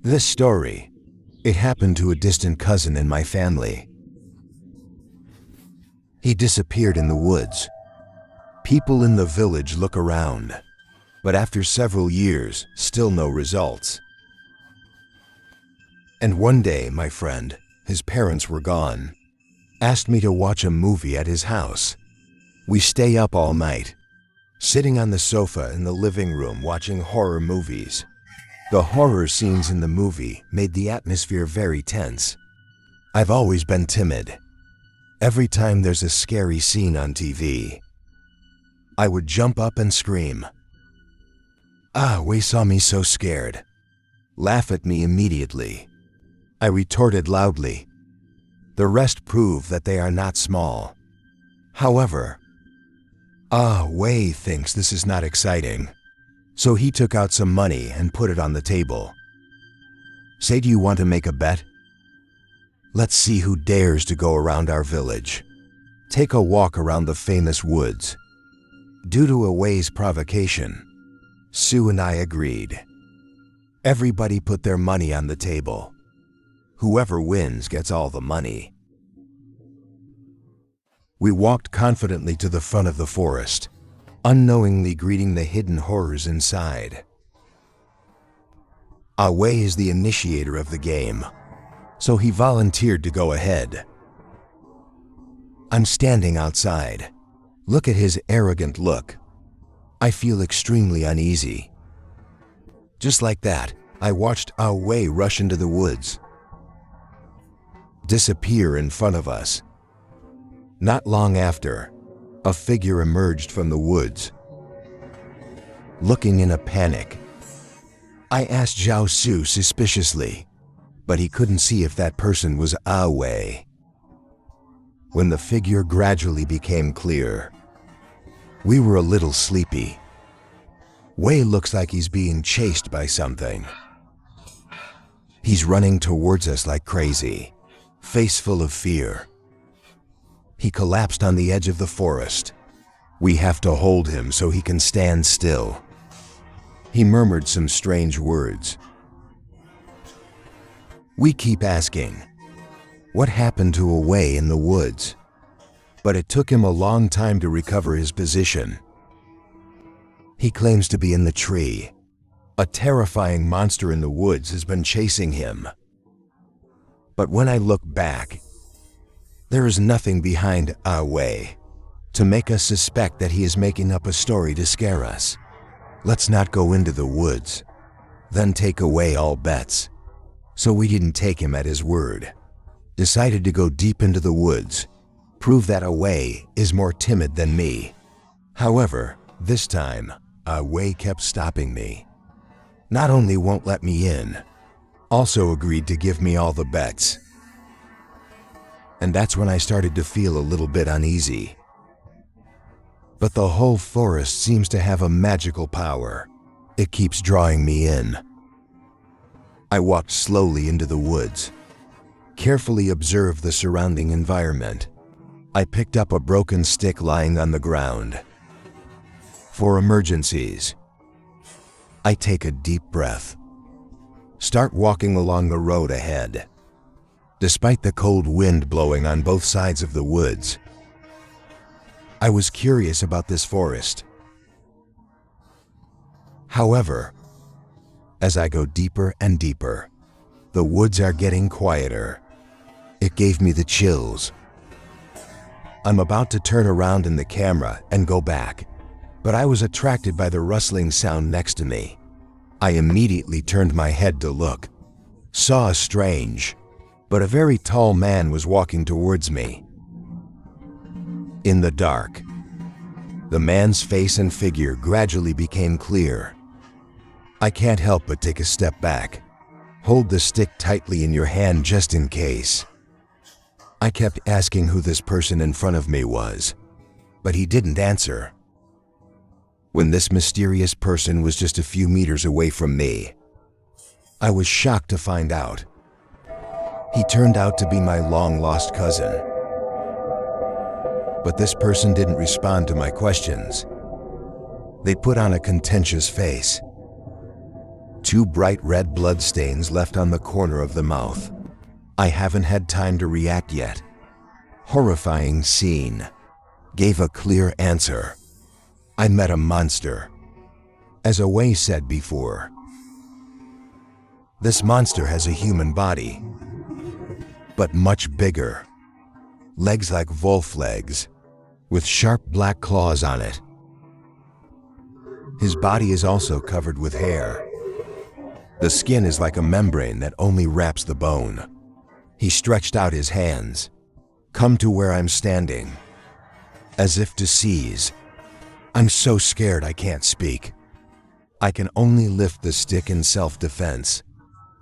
This story, it happened to a distant cousin in my family. He disappeared in the woods. People in the village look around, but after several years, still no results. And one day, my friend, his parents were gone, asked me to watch a movie at his house. We stay up all night, sitting on the sofa in the living room watching horror movies. The horror scenes in the movie made the atmosphere very tense. I've always been timid. Every time there's a scary scene on TV, I would jump up and scream. Wei saw me so scared. Laugh at me immediately. I retorted loudly. The rest prove that they are not small. However, Wei thinks this is not exciting, so he took out some money and put it on the table. Say, do you want to make a bet? Let's see who dares to go around our village. Take a walk around the famous woods. Due to Wei's provocation, Sue and I agreed. Everybody put their money on the table. Whoever wins gets all the money. We walked confidently to the front of the forest, unknowingly greeting the hidden horrors inside. Wei is the initiator of the game, so he volunteered to go ahead. I'm standing outside. Look at his arrogant look. I feel extremely uneasy. Just like that, I watched Wei rush into the woods, disappear in front of us. Not long after, a figure emerged from the woods, looking in a panic. I asked Zhao Su suspiciously, but he couldn't see if that person was Wei. When the figure gradually became clear, we were a little sleepy. Wei looks like he's being chased by something. He's running towards us like crazy, face full of fear. He collapsed on the edge of the forest. We have to hold him so he can stand still. He murmured some strange words. We keep asking, what happened to Wei in the woods? But it took him a long time to recover his position. He claims to be in the tree. A terrifying monster in the woods has been chasing him. But when I look back, there is nothing behind Wei to make us suspect that he is making up a story to scare us. Let's not go into the woods, then take away all bets. So we didn't take him at his word. Decided to go deep into the woods, prove that Wei is more timid than me. However, this time, Wei kept stopping me. Not only won't let me in, also agreed to give me all the bets. And that's when I started to feel a little bit uneasy. But the whole forest seems to have a magical power. It keeps drawing me in. I walked slowly into the woods, carefully observed the surrounding environment. I picked up a broken stick lying on the ground. For emergencies, I take a deep breath. Start walking along the road ahead. Despite the cold wind blowing on both sides of the woods, I was curious about this forest. However, as I go deeper and deeper, the woods are getting quieter. It gave me the chills. I'm about to turn around in the camera and go back, but I was attracted by the rustling sound next to me. I immediately turned my head to look, saw a strange, but a very tall man was walking towards me. In the dark, the man's face and figure gradually became clear. I can't help but take a step back. Hold the stick tightly in your hand just in case. I kept asking who this person in front of me was, but he didn't answer. When this mysterious person was just a few meters away from me, I was shocked to find out. He turned out to be my long-lost cousin. But this person didn't respond to my questions. They put on a contentious face. 2 bright red bloodstains left on the corner of the mouth. I haven't had time to react yet. Horrifying scene. Gave a clear answer. I met a monster. As Away said before, this monster has a human body, but much bigger. Legs like wolf legs, with sharp black claws on it. His body is also covered with hair. The skin is like a membrane that only wraps the bone. He stretched out his hands, come to where I'm standing, as if to seize. I'm so scared I can't speak. I can only lift the stick in self-defense,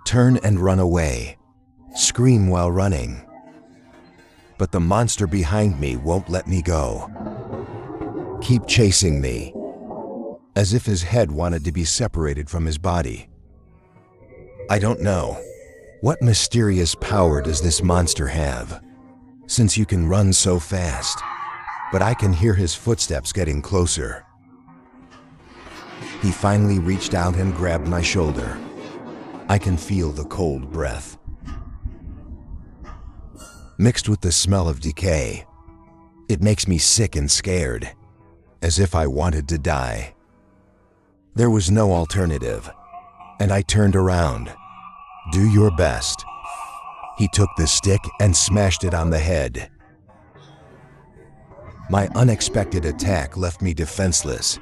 turn and run away, scream while running. But the monster behind me won't let me go. Keep chasing me, as if his head wanted to be separated from his body. I don't know. What mysterious power does this monster have, since you can run so fast? But I can hear his footsteps getting closer. He finally reached out and grabbed my shoulder. I can feel the cold breath, mixed with the smell of decay. It makes me sick and scared, as if I wanted to die. There was no alternative, and I turned around. Do your best. He took the stick and smashed it on the head. My unexpected attack left me defenseless.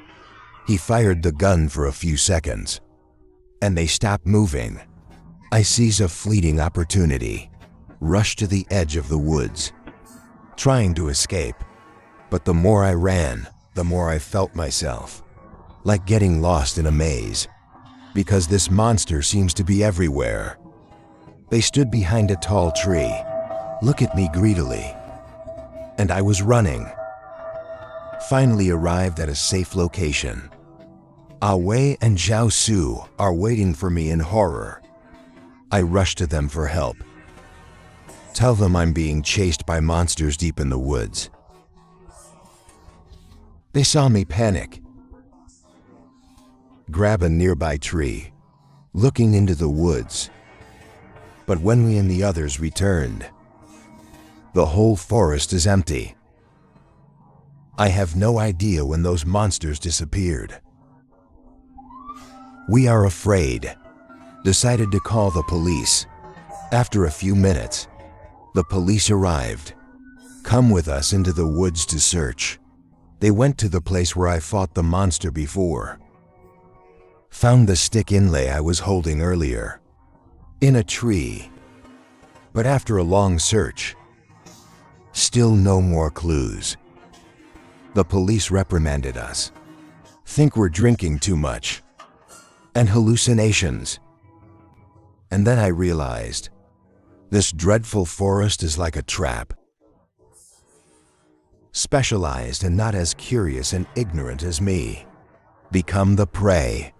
He fired the gun for a few seconds, and they stopped moving. I seize a fleeting opportunity, rush to the edge of the woods, trying to escape. But the more I ran, the more I felt myself, like getting lost in a maze, because this monster seems to be everywhere. They stood behind a tall tree, look at me greedily, and I was running. Finally arrived at a safe location. Away and Zhao Su are waiting for me in horror. I rush to them for help. Tell them I'm being chased by monsters deep in the woods. They saw me panic, grab a nearby tree, looking into the woods. But when we and the others returned, the whole forest is empty. I have no idea when those monsters disappeared. We are afraid. Decided to call the police. After a few minutes, the police arrived. Come with us into the woods to search. They went to the place where I fought the monster before. Found the stick inlay I was holding earlier, in a tree. But after a long search, still no more clues. The police reprimanded us. Think we're drinking too much, and hallucinations. And then I realized, this dreadful forest is like a trap. Specialized and not as curious and ignorant as me. Become the prey.